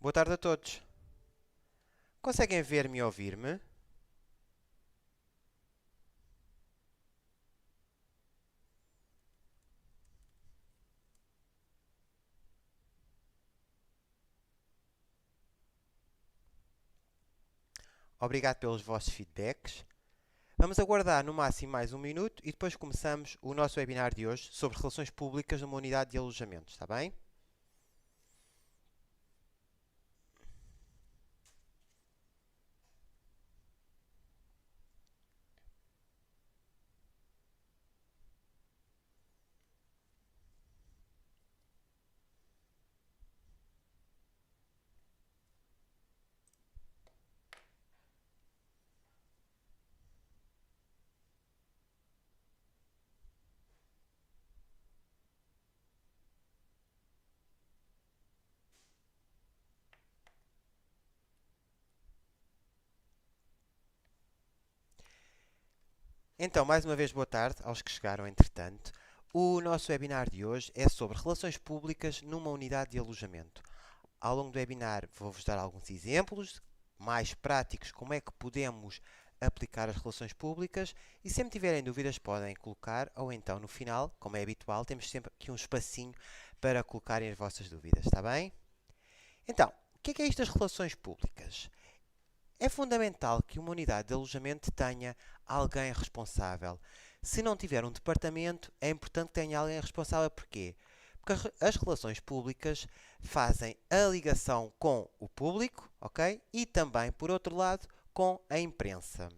Boa tarde a todos. Conseguem ver-me e ouvir-me? Obrigado pelos vossos feedbacks. Vamos aguardar no máximo mais um minuto e depois começamos o nosso webinar de hoje sobre relações públicas numa unidade de alojamento, está bem? Então, mais uma vez, boa tarde aos que chegaram entretanto. O nosso webinar de hoje é sobre relações públicas numa unidade de alojamento. Ao longo do webinar vou-vos dar alguns exemplos mais práticos, como é que podemos aplicar as relações públicas e sempre tiverem dúvidas podem colocar ou então no final, como é habitual, temos sempre aqui um espacinho para colocarem as vossas dúvidas, está bem? Então, o que é isto das relações públicas? É fundamental que uma unidade de alojamento tenha alguém responsável. Se não tiver um departamento, é importante que tenha alguém responsável. Porquê? Porque as relações públicas fazem a ligação com o público, ok? E também, por outro lado, com a imprensa.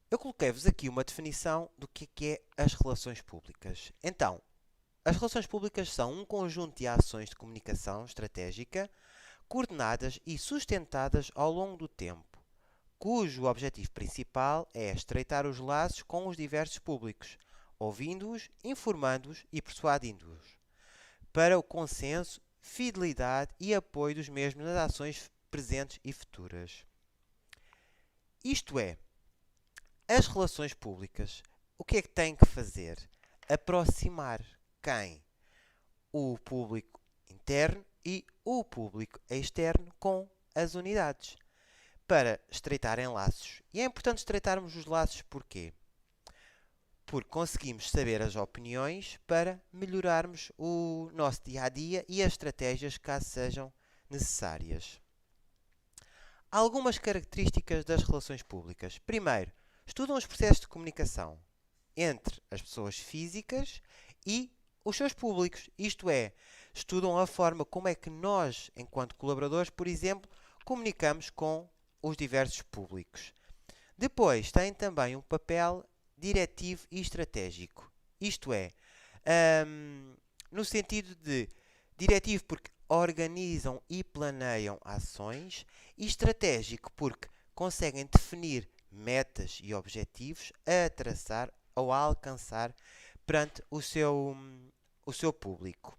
Eu coloquei-vos aqui uma definição do que é as relações públicas. Então, as relações públicas são um conjunto de ações de comunicação estratégica coordenadas e sustentadas ao longo do tempo, cujo objetivo principal é estreitar os laços com os diversos públicos, ouvindo-os, informando-os e persuadindo-os, para o consenso, fidelidade e apoio dos mesmos nas ações presentes e futuras. Isto é, as relações públicas, o que é que têm que fazer? Aproximar quem? O público interno e o público externo com as unidades, para estreitarem laços. E é importante estreitarmos os laços porquê? Porque conseguimos saber as opiniões para melhorarmos o nosso dia-a-dia e as estratégias caso sejam necessárias. Algumas características das relações públicas. Primeiro, estudam os processos de comunicação entre as pessoas físicas e os seus públicos. Isto é, estudam a forma como é que nós, enquanto colaboradores, por exemplo, comunicamos com os diversos públicos. Depois, têm também um papel diretivo e estratégico. Isto é, no sentido de diretivo porque organizam e planeiam ações e estratégico porque conseguem definir metas e objetivos a traçar ou a alcançar perante o seu público.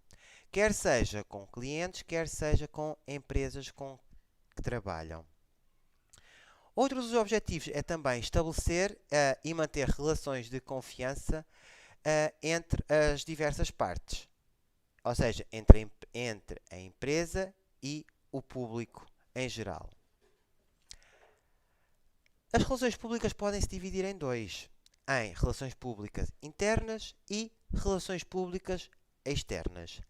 Quer seja com clientes, quer seja com empresas com que trabalham. Outro dos objetivos é também estabelecer e manter relações de confiança entre as diversas partes, ou seja, entre a empresa e o público em geral. As relações públicas podem se dividir em dois, em relações públicas internas e relações públicas externas.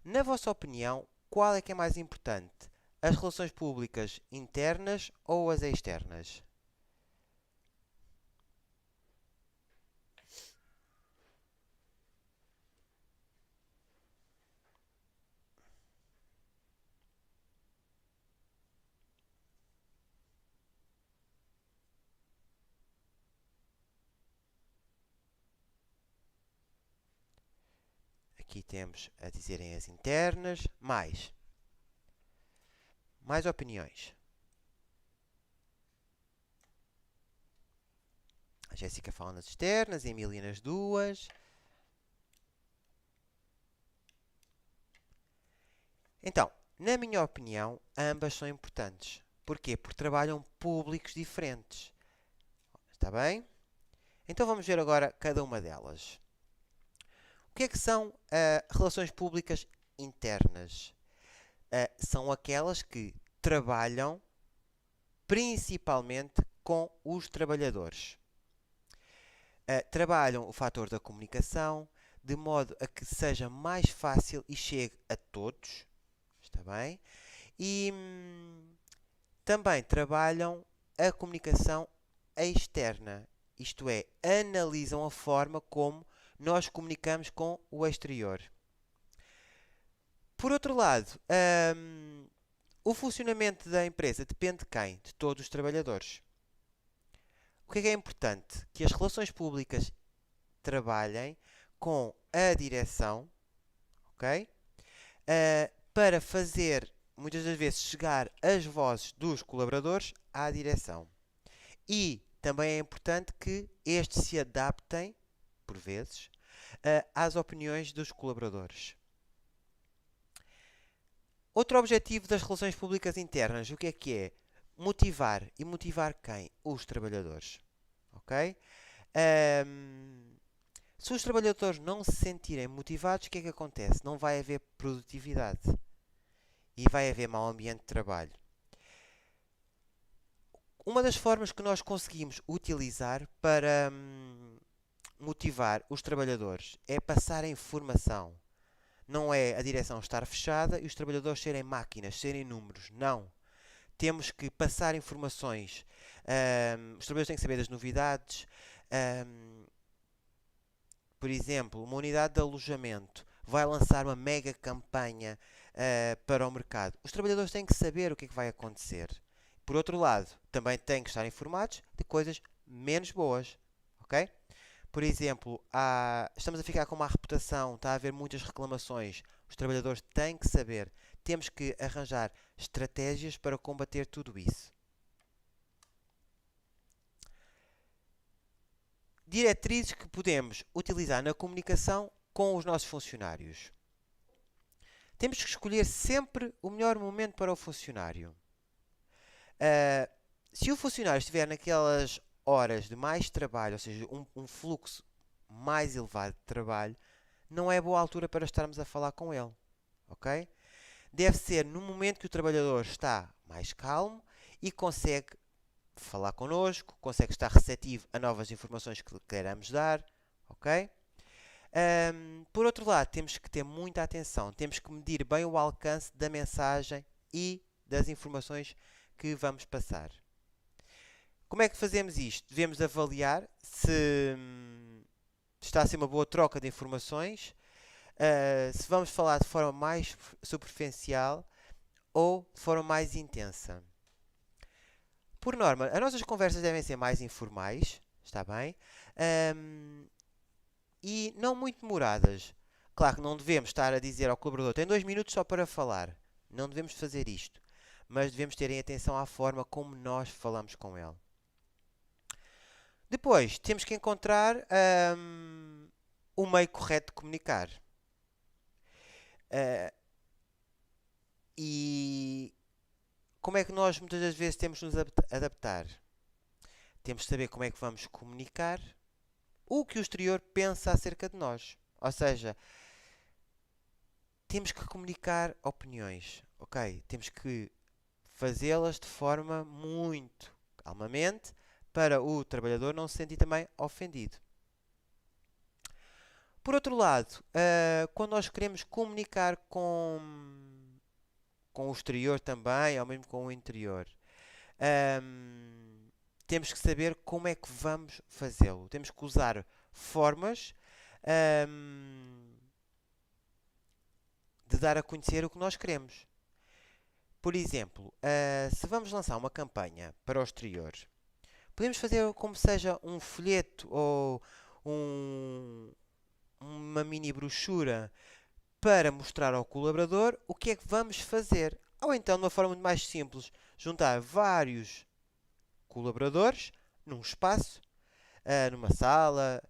Na vossa opinião, qual é que é mais importante? As relações públicas internas ou as externas? Aqui temos a dizerem as internas, mais opiniões. A Jéssica fala nas externas, a Emília nas duas. Então, na minha opinião, ambas são importantes. Porquê? Porque trabalham públicos diferentes. Está bem? Então vamos ver agora cada uma delas. O que é que são relações públicas internas? são aquelas que trabalham principalmente com os trabalhadores. Trabalham o fator da comunicação de modo a que seja mais fácil e chegue a todos, está bem? E também trabalham a comunicação externa, isto é, analisam a forma como nós comunicamos com o exterior. Por outro lado, o funcionamento da empresa depende de quem? De todos os trabalhadores. O que é importante? Que as relações públicas trabalhem com a direção, ok? Para fazer, muitas das vezes, chegar as vozes dos colaboradores à direção. E também é importante que estes se adaptem, por vezes, às opiniões dos colaboradores. Outro objetivo das relações públicas internas, o que é? Motivar. E motivar quem? Os trabalhadores. Ok? Se os trabalhadores não se sentirem motivados, o que é que acontece? Não vai haver produtividade. E vai haver mau ambiente de trabalho. Uma das formas que nós conseguimos utilizar para motivar os trabalhadores é passar a informação. Não é a direção estar fechada e os trabalhadores serem máquinas, serem números. Não. Temos que passar informações. Os trabalhadores têm que saber das novidades. Por exemplo, uma unidade de alojamento vai lançar uma mega campanha para o mercado. Os trabalhadores têm que saber o que é que vai acontecer. Por outro lado, também têm que estar informados de coisas menos boas. Ok? Por exemplo, estamos a ficar com má reputação, está a haver muitas reclamações. Os trabalhadores têm que saber. Temos que arranjar estratégias para combater tudo isso. Diretrizes que podemos utilizar na comunicação com os nossos funcionários. Temos que escolher sempre o melhor momento para o funcionário. Se o funcionário estiver naquelas horas de mais trabalho, ou seja, um fluxo mais elevado de trabalho, não é boa altura para estarmos a falar com ele. Ok? Deve ser no momento que o trabalhador está mais calmo e consegue falar connosco, consegue estar receptivo a novas informações que lhe queiramos dar. Ok? Por outro lado, temos que ter muita atenção, temos que medir bem o alcance da mensagem e das informações que vamos passar. Como é que fazemos isto? Devemos avaliar se está a ser uma boa troca de informações, se vamos falar de forma mais superficial ou de forma mais intensa. Por norma, as nossas conversas devem ser mais informais, está bem? E não muito demoradas. Claro que não devemos estar a dizer ao colaborador, tem 2 minutos só para falar. Não devemos fazer isto. Mas devemos ter atenção à forma como nós falamos com ele. Depois, temos que encontrar o meio correto de comunicar. E como é que nós muitas das vezes temos de nos adaptar? Temos de saber como é que vamos comunicar o que o exterior pensa acerca de nós. Ou seja, temos que comunicar opiniões, ok? Temos que fazê-las de forma muito calmamente para o trabalhador não se sentir também ofendido. Por outro lado, quando nós queremos comunicar com o exterior também, ou mesmo com o interior, temos que saber como é que vamos fazê-lo. Temos que usar formas de dar a conhecer o que nós queremos. Por exemplo, se vamos lançar uma campanha para o exterior, podemos fazer como seja um folheto ou uma mini brochura para mostrar ao colaborador o que é que vamos fazer. Ou então, de uma forma muito mais simples, juntar vários colaboradores num espaço, numa sala,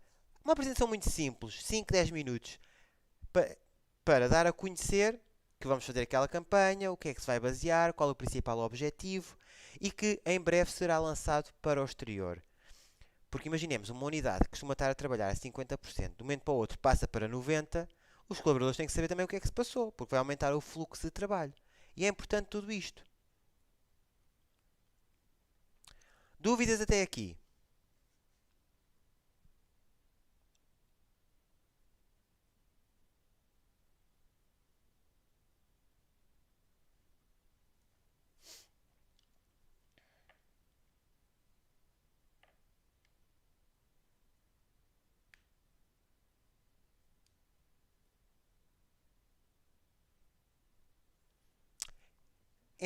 uma apresentação muito simples, 5, 10 minutos, para dar a conhecer que vamos fazer aquela campanha, o que é que se vai basear, qual é o principal objetivo e que em breve será lançado para o exterior. Porque imaginemos, uma unidade que costuma estar a trabalhar a 50%, de um momento para o outro passa para 90%, os colaboradores têm que saber também o que é que se passou, porque vai aumentar o fluxo de trabalho. E é importante tudo isto. Dúvidas até aqui?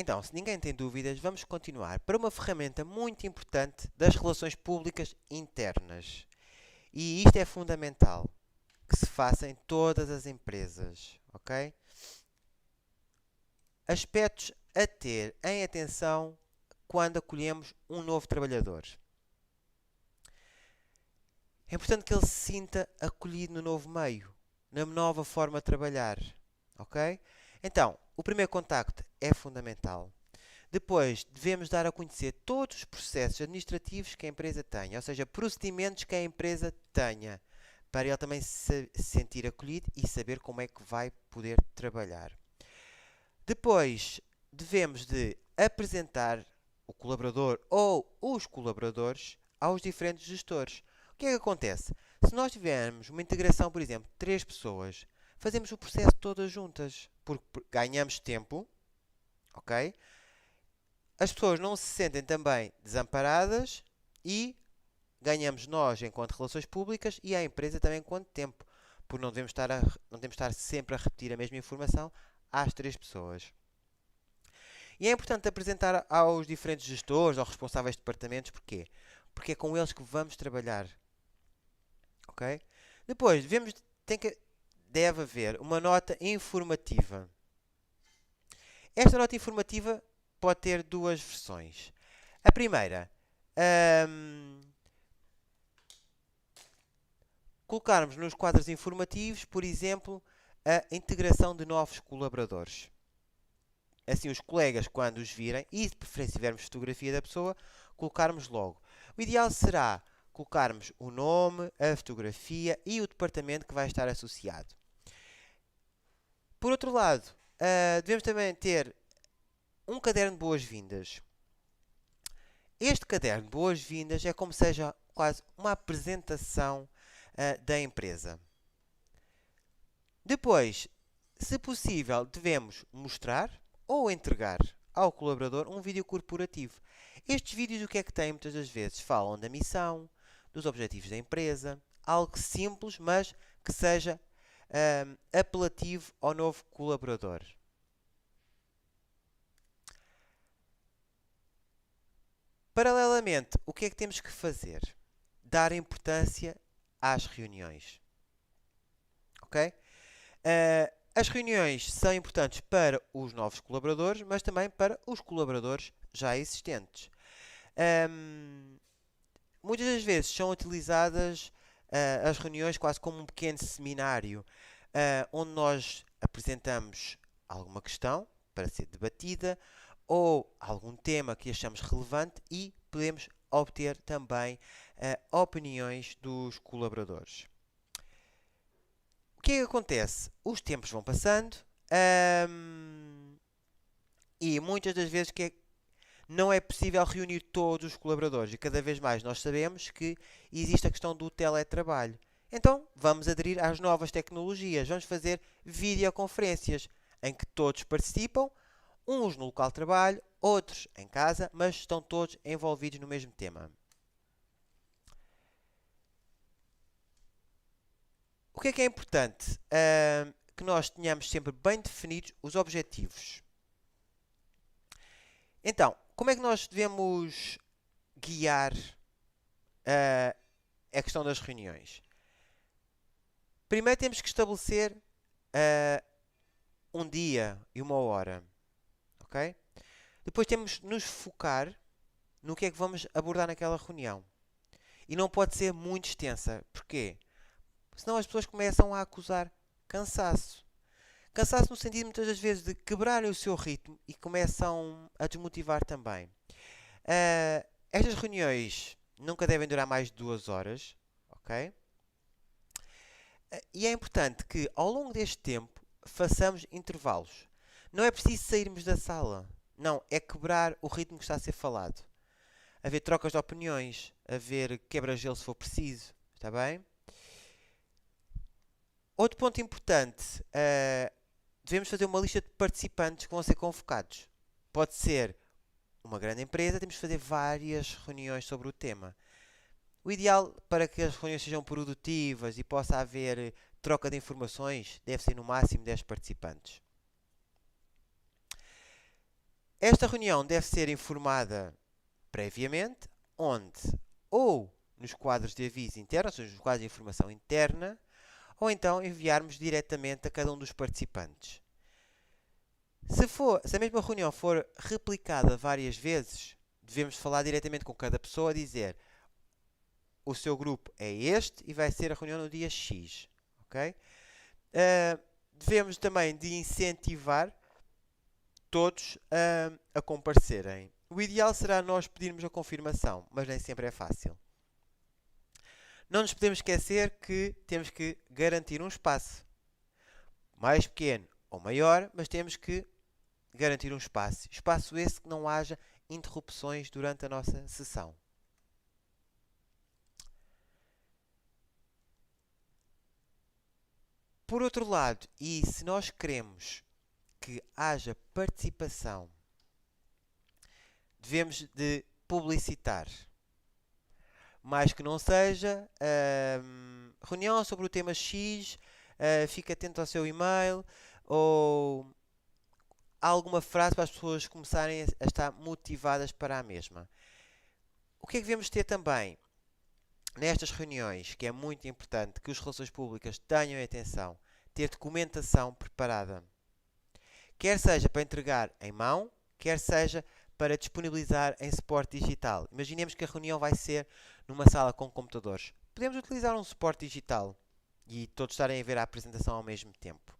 Então, se ninguém tem dúvidas, vamos continuar para uma ferramenta muito importante das relações públicas internas. E isto é fundamental que se faça em todas as empresas, ok? Aspectos a ter em atenção quando acolhemos um novo trabalhador. É importante que ele se sinta acolhido no novo meio, na nova forma de trabalhar, ok? Então, o primeiro contacto é fundamental. Depois, devemos dar a conhecer todos os processos administrativos que a empresa tenha, ou seja, procedimentos que a empresa tenha, para ele também se sentir acolhido e saber como é que vai poder trabalhar. Depois, devemos de apresentar o colaborador ou os colaboradores aos diferentes gestores. O que é que acontece? Se nós tivermos uma integração, por exemplo, de 3 pessoas, fazemos o processo todas juntas, porque ganhamos tempo, ok? As pessoas não se sentem também desamparadas e ganhamos nós enquanto relações públicas e a empresa também enquanto tempo, porque não devemos estar sempre a repetir a mesma informação às 3 pessoas. E é importante apresentar aos diferentes gestores, aos responsáveis de departamentos, porquê? Porque é com eles que vamos trabalhar. Ok? Depois, deve haver uma nota informativa. Esta nota informativa pode ter duas versões. A primeira, colocarmos nos quadros informativos, por exemplo, a integração de novos colaboradores. Assim, os colegas, quando os virem, e de preferência tivermos fotografia da pessoa, colocarmos logo. O ideal será colocarmos o nome, a fotografia e o departamento que vai estar associado. Por outro lado, devemos também ter um caderno de boas-vindas. Este caderno de boas-vindas é como seja quase uma apresentação da empresa. Depois, se possível, devemos mostrar ou entregar ao colaborador um vídeo corporativo. Estes vídeos o que é que têm muitas das vezes? Falam da missão, dos objetivos da empresa, algo simples, mas que seja apelativo ao novo colaborador. Paralelamente, o que é que temos que fazer? Dar importância às reuniões. Ok? As reuniões são importantes para os novos colaboradores, mas também para os colaboradores já existentes. Muitas das vezes são utilizadas as reuniões quase como um pequeno seminário, onde nós apresentamos alguma questão para ser debatida ou algum tema que achamos relevante e podemos obter também opiniões dos colaboradores. O que é que acontece? Os tempos vão passando e muitas das vezes não é possível reunir todos os colaboradores e cada vez mais nós sabemos que existe a questão do teletrabalho. Então vamos aderir às novas tecnologias, vamos fazer videoconferências em que todos participam, uns no local de trabalho, outros em casa, mas estão todos envolvidos no mesmo tema. O que é importante? Que nós tenhamos sempre bem definidos os objetivos. Então, como é que nós devemos guiar a questão das reuniões? Primeiro temos que estabelecer um dia e uma hora. Ok? Depois temos que nos focar no que é que vamos abordar naquela reunião. E não pode ser muito extensa. Porquê? Senão as pessoas começam a acusar cansaço. Cansaço no sentido, muitas das vezes, de quebrarem o seu ritmo e começam a desmotivar também. Estas reuniões nunca devem durar mais de 2 horas, ok? E é importante que, ao longo deste tempo, façamos intervalos. Não é preciso sairmos da sala. Não, é quebrar o ritmo que está a ser falado. Haver trocas de opiniões, haver quebra-gelo se for preciso. Está bem? Outro ponto importante, devemos fazer uma lista de participantes que vão ser convocados. Pode ser uma grande empresa, temos que fazer várias reuniões sobre o tema. O ideal para que as reuniões sejam produtivas e possa haver troca de informações deve ser no máximo 10 participantes. Esta reunião deve ser informada previamente, onde ou nos quadros de aviso interno, ou seja, nos quadros de informação interna, ou então enviarmos diretamente a cada um dos participantes. Se a mesma reunião for replicada várias vezes, devemos falar diretamente com cada pessoa, dizer o seu grupo é este e vai ser a reunião no dia X. Okay? Devemos também de incentivar todos a comparecerem. O ideal será nós pedirmos a confirmação, mas nem sempre é fácil. Não nos podemos esquecer que temos que garantir um espaço. Mais pequeno ou maior, mas temos que garantir um espaço. Espaço esse que não haja interrupções durante a nossa sessão. Por outro lado, e se nós queremos que haja participação, devemos de publicitar. Mais que não seja, reunião sobre o tema X, fique atento ao seu e-mail, ou alguma frase para as pessoas começarem a estar motivadas para a mesma. O que é que devemos ter também nestas reuniões, que é muito importante que os relações públicas tenham atenção, ter documentação preparada. Quer seja para entregar em mão, quer seja para disponibilizar em suporte digital. Imaginemos que a reunião vai ser numa sala com computadores. Podemos utilizar um suporte digital e todos estarem a ver a apresentação ao mesmo tempo.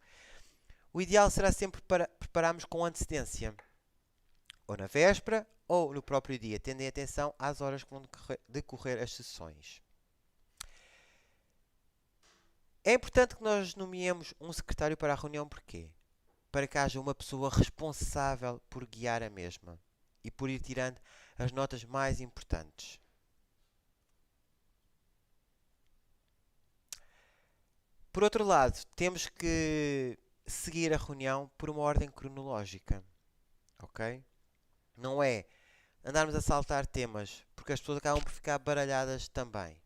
O ideal será sempre para prepararmos com antecedência, ou na véspera ou no próprio dia, tendo em atenção às horas que vão decorrer as sessões. É importante que nós nomeemos um secretário para a reunião, porquê? Para que haja uma pessoa responsável por guiar a mesma e por ir tirando as notas mais importantes. Por outro lado, temos que seguir a reunião por uma ordem cronológica, ok? Não é andarmos a saltar temas, porque as pessoas acabam por ficar baralhadas também.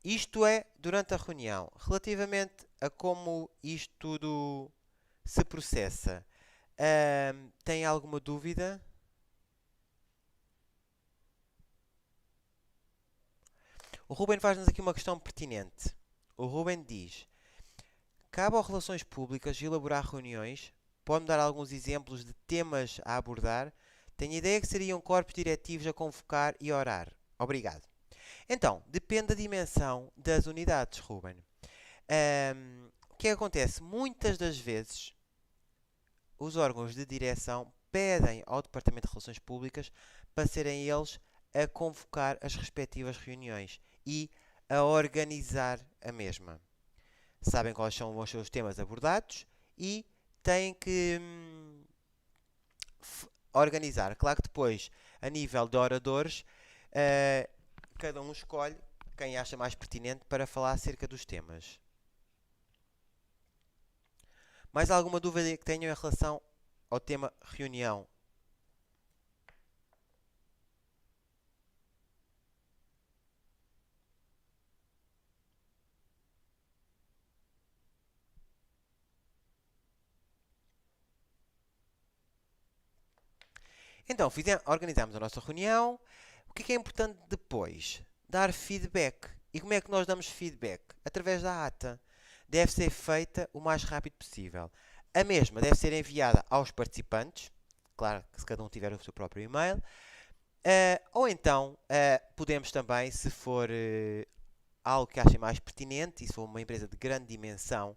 Isto é durante a reunião. Relativamente a como isto tudo se processa, tem alguma dúvida? O Ruben faz-nos aqui uma questão pertinente. O Ruben diz: cabe às relações públicas elaborar reuniões? Pode-me dar alguns exemplos de temas a abordar? Tenho ideia que seriam corpos diretivos a convocar e orar. Obrigado. Então, depende da dimensão das unidades, Ruben. O que acontece? Muitas das vezes, os órgãos de direção pedem ao Departamento de Relações Públicas para serem eles a convocar as respectivas reuniões e a organizar a mesma. Sabem quais são os seus temas abordados e têm que organizar. Claro que depois, a nível de oradores, cada um escolhe quem acha mais pertinente para falar acerca dos temas. Mais alguma dúvida que tenham em relação ao tema reunião? Então, organizamos a nossa reunião. O que é importante depois? Dar feedback. E como é que nós damos feedback? Através da ata. Deve ser feita o mais rápido possível. A mesma deve ser enviada aos participantes. Claro que se cada um tiver o seu próprio e-mail. Ou então, podemos também, se for algo que achem mais pertinente, e se for uma empresa de grande dimensão,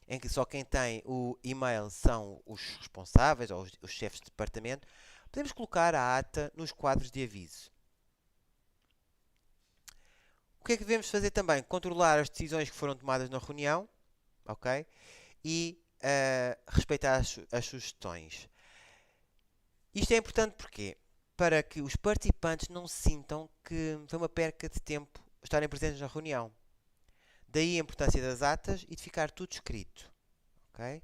em que só quem tem o e-mail são os responsáveis ou os chefes de departamento, podemos colocar a ata nos quadros de aviso. O que é que devemos fazer também? Controlar as decisões que foram tomadas na reunião, ok? E respeitar as sugestões. Isto é importante porque para que os participantes não sintam que foi uma perca de tempo estarem presentes na reunião. Daí a importância das atas e de ficar tudo escrito. Okay?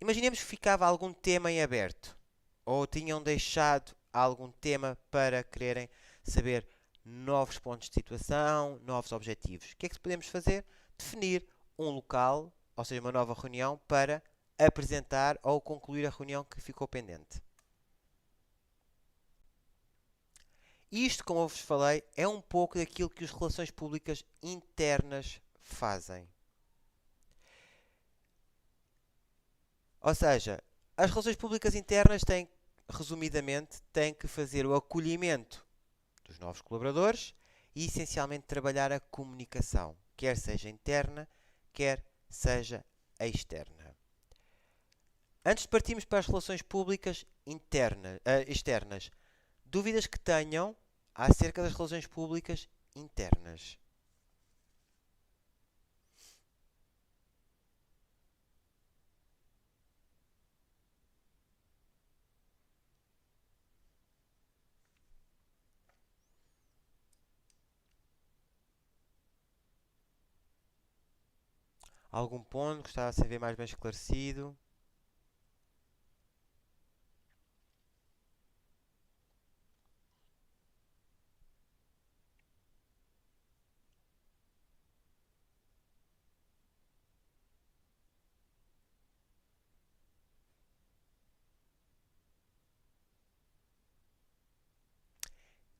Imaginemos que ficava algum tema em aberto ou tinham deixado algum tema para quererem saber novos pontos de situação, novos objetivos. O que é que podemos fazer? Definir um local, ou seja, uma nova reunião, para apresentar ou concluir a reunião que ficou pendente. Isto, como eu vos falei, é um pouco daquilo que as relações públicas internas fazem. Ou seja, as relações públicas internas têm, resumidamente, têm que fazer o acolhimento dos novos colaboradores e, essencialmente, trabalhar a comunicação, quer seja interna, quer seja externa. Antes de partirmos para as relações públicas externas, dúvidas que tenham acerca das relações públicas internas? Algum ponto que gostava de saber mais bem esclarecido?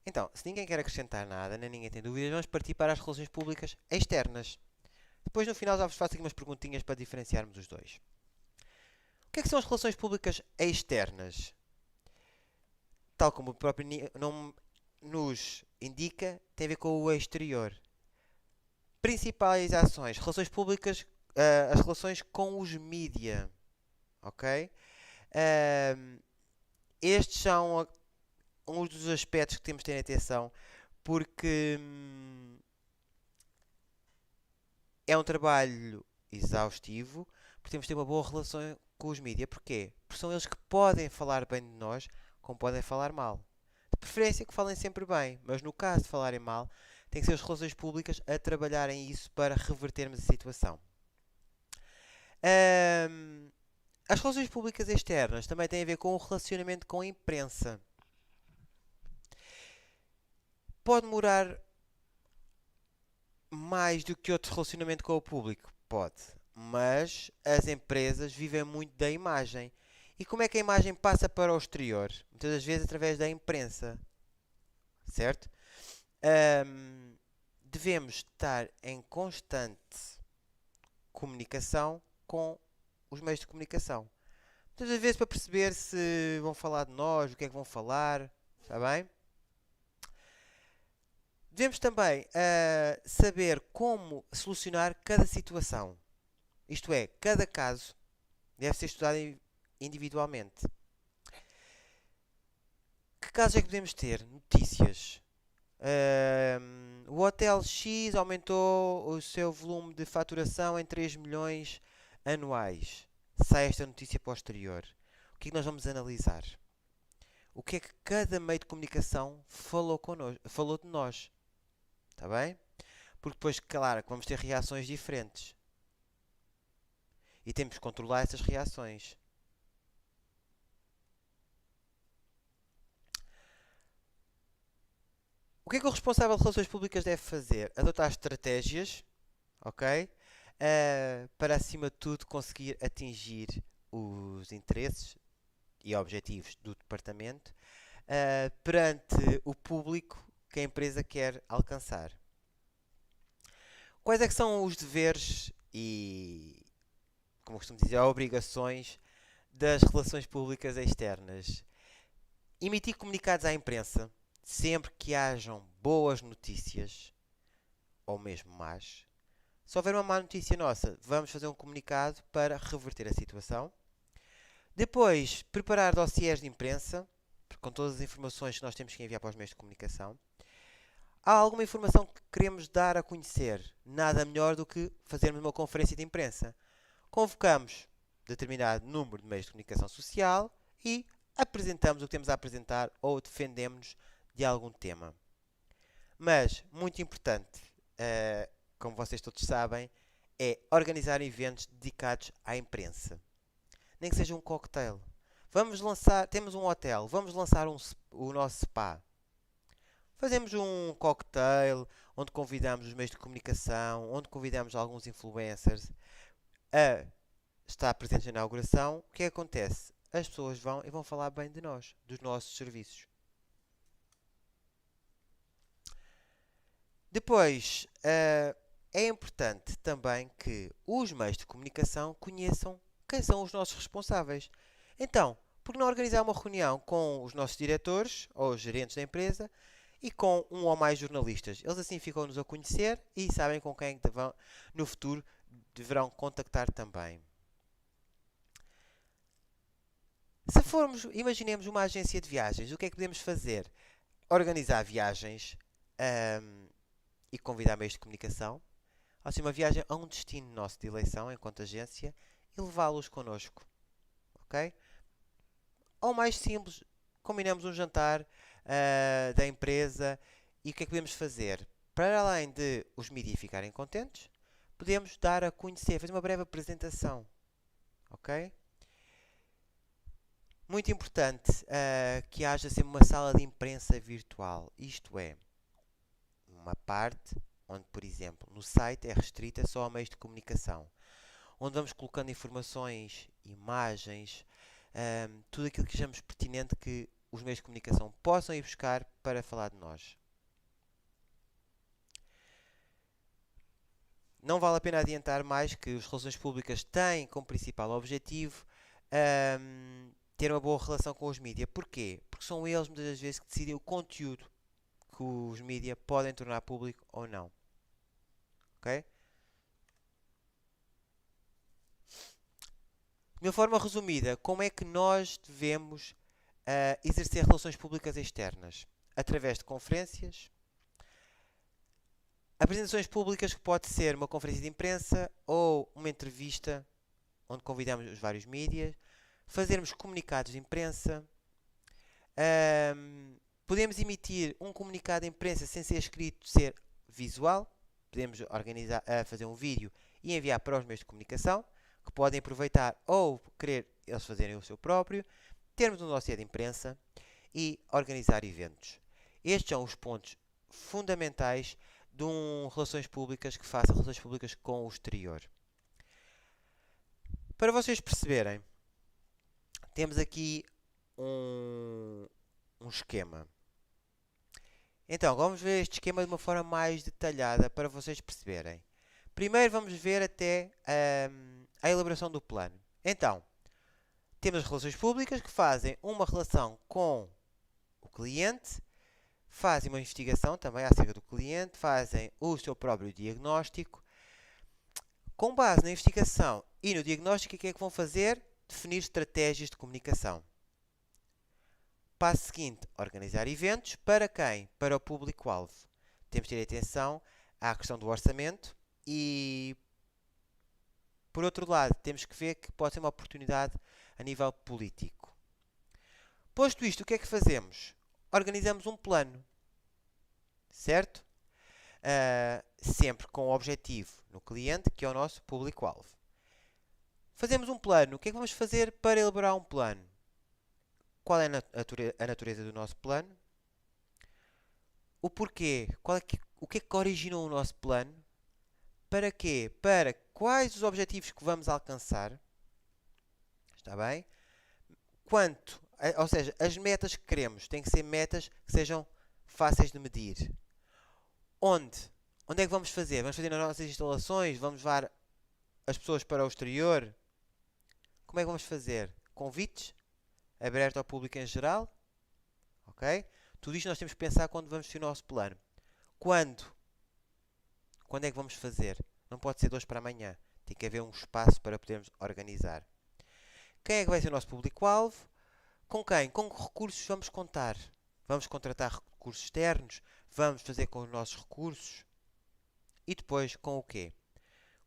Então, se ninguém quer acrescentar nada, nem ninguém tem dúvidas, vamos partir para as relações públicas externas. Depois, no final, já vos faço aqui umas perguntinhas para diferenciarmos os dois. O que é que são as relações públicas externas? Tal como o próprio nome nos indica, tem a ver com o exterior. Principais ações, relações públicas, as relações com os mídia, ok? Uh, estes são um dos aspectos que temos de ter atenção, porque é um trabalho exaustivo, porque temos de ter uma boa relação com os mídia. Porquê? Porque são eles que podem falar bem de nós, como podem falar mal. De preferência que falem sempre bem, mas no caso de falarem mal, tem que ser as relações públicas a trabalharem isso para revertermos a situação. As relações públicas externas também têm a ver com o relacionamento com a imprensa. Pode demorar mais do que outro relacionamento com o público? Pode. Mas as empresas vivem muito da imagem. E como é que a imagem passa para o exterior? Muitas das vezes através da imprensa. Certo? Devemos estar em constante comunicação com os meios de comunicação. Muitas das vezes para perceber se vão falar de nós, o que é que vão falar. Está bem? Devemos também saber como solucionar cada situação. Isto é, cada caso deve ser estudado individualmente. Que casos é que podemos ter? Notícias. O Hotel X aumentou o seu volume de faturação em 3 milhões anuais. Sai esta notícia posterior. O que é que nós vamos analisar? O que é que cada meio de comunicação falou de nós? Está bem? Porque depois, claro, vamos ter reações diferentes. E temos que controlar essas reações. O que é que o responsável de relações públicas deve fazer? Adotar estratégias, ok? Para, acima de tudo, conseguir atingir os interesses e objetivos do departamento perante o público que a empresa quer alcançar. Quais é que são os deveres e, como costumo dizer, obrigações das relações públicas externas? Emitir comunicados à imprensa sempre que hajam boas notícias, ou mesmo más. Se houver uma má notícia nossa, vamos fazer um comunicado para reverter a situação. Depois, preparar dossiês de imprensa, com todas as informações que nós temos que enviar para os meios de comunicação. Há alguma informação que queremos dar a conhecer? Nada melhor do que fazermos uma conferência de imprensa. Convocamos determinado número de meios de comunicação social e apresentamos o que temos a apresentar ou defendemos de algum tema. Mas, muito importante, como vocês todos sabem, é organizar eventos dedicados à imprensa. Nem que seja um cocktail. Vamos lançar, temos um hotel, vamos lançar o nosso spa. Fazemos um cocktail onde convidamos os meios de comunicação, onde convidamos alguns influencers a estar presentes na inauguração. O que acontece? As pessoas vão e vão falar bem de nós, dos nossos serviços. Depois, é importante também que os meios de comunicação conheçam quem são os nossos responsáveis. Então, por que não organizar uma reunião com os nossos diretores ou os gerentes da empresa e com um ou mais jornalistas? Eles assim ficam-nos a conhecer e sabem com quem no futuro deverão contactar também. Se formos, imaginemos uma agência de viagens, o que é que podemos fazer? Organizar viagens e convidar meios de comunicação, ou seja, uma viagem a um destino nosso de eleição enquanto agência e levá-los connosco. Ok? Ou mais simples, combinamos um jantar da empresa e o que é que podemos fazer? Para além de os mídias ficarem contentes, podemos dar a conhecer, fazer uma breve apresentação. Ok? Muito importante que haja sempre uma sala de imprensa virtual. Isto é, uma parte onde, por exemplo, no site é restrita só a meios de comunicação. Onde vamos colocando informações, imagens, tudo aquilo que achamos pertinente que os meios de comunicação possam ir buscar para falar de nós. Não vale a pena adiantar mais que as relações públicas têm como principal objetivo ter uma boa relação com os mídias. Porquê? Porque são eles, muitas das vezes, que decidem o conteúdo que os mídias podem tornar público ou não. Ok? De uma forma resumida, como é que nós devemos exercer relações públicas externas? Através de conferências, apresentações públicas, que pode ser uma conferência de imprensa ou uma entrevista onde convidamos os vários mídias, fazermos comunicados de imprensa, podemos emitir um comunicado de imprensa sem ser escrito, ser visual, podemos fazer um vídeo e enviar para os meios de comunicação, que podem aproveitar ou querer eles fazerem o seu próprio, termos um dossiê de imprensa e organizar eventos. Estes são os pontos fundamentais de relações públicas que faça relações públicas com o exterior. Para vocês perceberem, temos aqui um esquema. Então, vamos ver este esquema de uma forma mais detalhada para vocês perceberem. Primeiro vamos ver até a elaboração do plano. Então, temos as relações públicas que fazem uma relação com o cliente, fazem uma investigação também acerca do cliente, fazem o seu próprio diagnóstico. Com base na investigação e no diagnóstico, o que é que vão fazer? Definir estratégias de comunicação. Passo seguinte, organizar eventos. Para quem? Para o público-alvo. Temos de ter atenção à questão do orçamento e, por outro lado, temos que ver que pode ser uma oportunidade a nível político. Posto isto, o que é que fazemos? Organizamos um plano. Certo? Sempre com o objetivo no cliente, que é o nosso público-alvo. Fazemos um plano. O que é que vamos fazer para elaborar um plano? Qual é a natureza do nosso plano? O porquê? O que é que originou o nosso plano? Para quê? Para quais os objetivos que vamos alcançar? Está bem? Ou seja, as metas que queremos têm que ser metas que sejam fáceis de medir. Onde? Onde é que vamos fazer? Vamos fazer nas nossas instalações? Vamos levar as pessoas para o exterior? Como é que vamos fazer? Convites? Aberto ao público em geral? Ok? Tudo isto nós temos que pensar quando vamos ter o nosso plano. Quando? Quando é que vamos fazer? Não pode ser de hoje para amanhã. Tem que haver um espaço para podermos organizar. Quem é que vai ser o nosso público-alvo? Com quem? Com que recursos vamos contar? Vamos contratar recursos externos? Vamos fazer com os nossos recursos? E depois com o quê?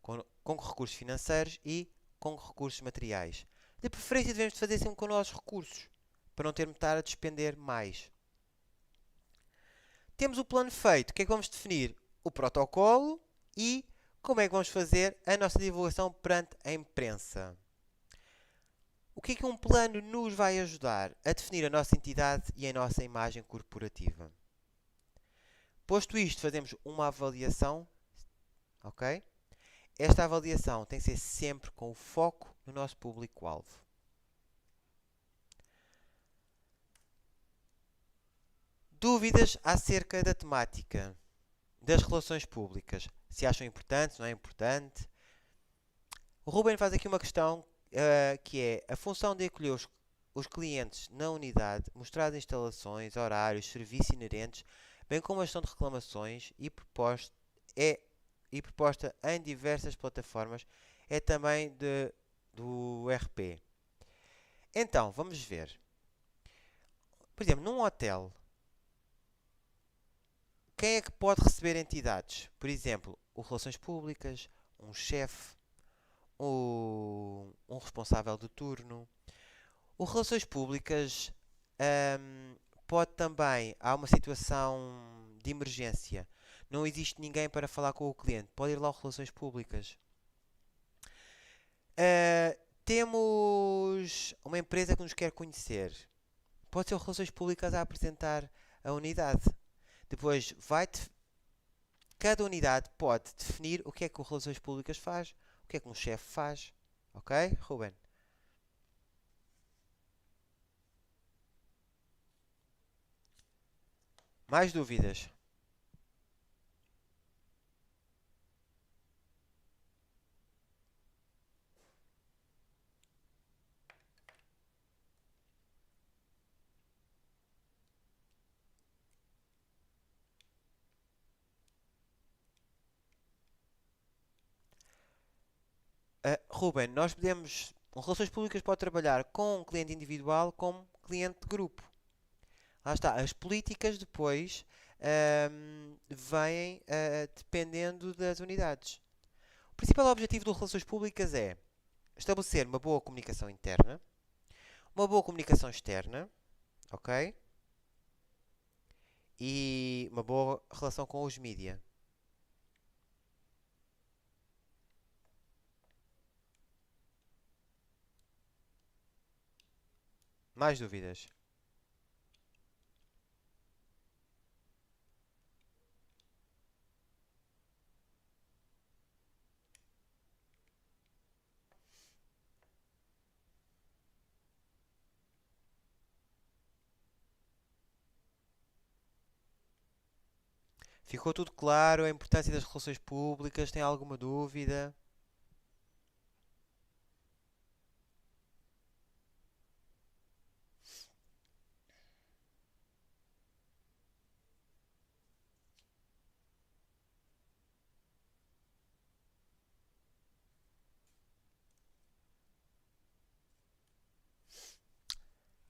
Com recursos financeiros e com recursos materiais. De preferência devemos fazer sempre com os nossos recursos, para não termos de estar a despender mais. Temos o plano feito. O que é que vamos definir? O protocolo e como é que vamos fazer a nossa divulgação perante a imprensa. O que é que um plano nos vai ajudar a definir a nossa entidade e a nossa imagem corporativa? Posto isto, fazemos uma avaliação, ok? Esta avaliação tem que ser sempre com o foco no nosso público-alvo. Dúvidas acerca da temática das relações públicas. Se acham importante, se não é importante. O Ruben faz aqui uma questão que é a função de acolher os clientes na unidade, mostrar as instalações, horários, serviços inerentes, bem como a gestão de reclamações e proposta em diversas plataformas, é também do RP. Então, vamos ver. Por exemplo, num hotel, quem é que pode receber entidades? Por exemplo, o Relações Públicas, um chefe, um responsável de turno. O Relações Públicas pode também, há uma situação de emergência, não existe ninguém para falar com o cliente, pode ir lá ao Relações Públicas. Temos uma empresa que nos quer conhecer, pode ser o Relações Públicas a apresentar a unidade. Depois, cada unidade pode definir o que é que o Relações Públicas faz, o que é que um chefe faz. Ok, Ruben? Mais dúvidas? Ruben, nós podemos. Relações Públicas pode trabalhar com um cliente individual como cliente de grupo. Lá está. As políticas depois vêm dependendo das unidades. O principal objetivo do Relações Públicas é estabelecer uma boa comunicação interna, uma boa comunicação externa, ok? E uma boa relação com os mídia. Mais dúvidas? Ficou tudo claro? A importância das relações públicas? Tem alguma dúvida?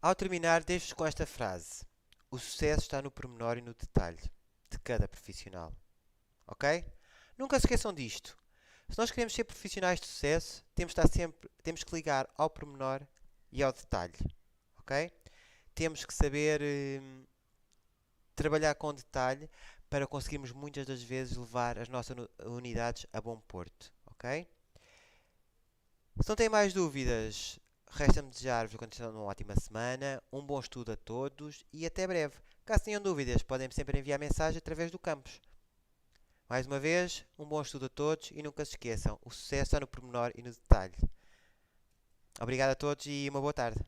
Ao terminar, deixo-vos com esta frase: o sucesso está no pormenor e no detalhe de cada profissional. Ok? Nunca se esqueçam disto. Se nós queremos ser profissionais de sucesso, temos que ligar ao pormenor e ao detalhe. Ok? Temos que saber trabalhar com detalhe para conseguirmos muitas das vezes levar as nossas unidades a bom porto. Ok? Se não têm mais dúvidas, resta-me desejar-vos a continuação de uma ótima semana, um bom estudo a todos e até breve. Caso tenham dúvidas, podem sempre enviar mensagem através do campus. Mais uma vez, um bom estudo a todos e nunca se esqueçam, o sucesso está no pormenor e no detalhe. Obrigado a todos e uma boa tarde.